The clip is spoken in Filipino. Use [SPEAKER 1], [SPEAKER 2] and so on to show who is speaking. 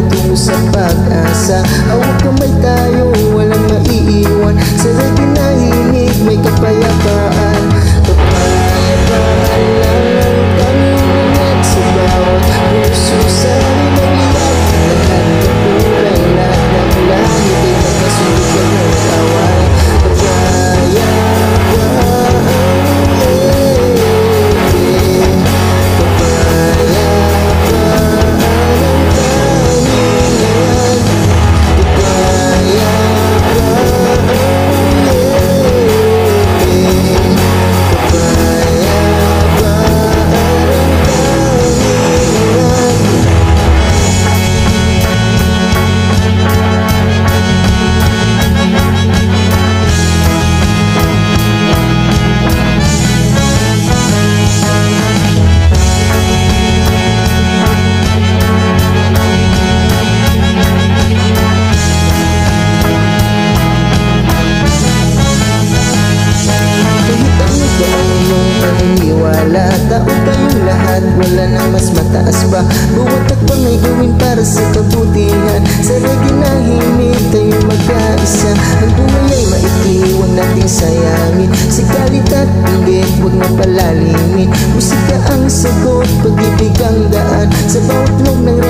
[SPEAKER 1] buhay tungo sa pag-asa. Hawak kamay tayo, walang maiiwan. Sa naginahimik may kapayapaan. Kapayapaan lang ang tanungan sa bawat puso. Sa limang liyak, lahat ng kulay, lahat ng langit ay magkasulit ng kawan. Tao tayong lahat, wala nang mas mataas pa. Bawat takbang ay gawin para sa kabutihan. Sa naginahimik tayo magkaisa. Ang buhay ay maikli, huwag nating sayangin. Sa galit at inggit, huwag na palalimin. Musika ang sagot, pag-ibig ang daan. Sa bawat loob ng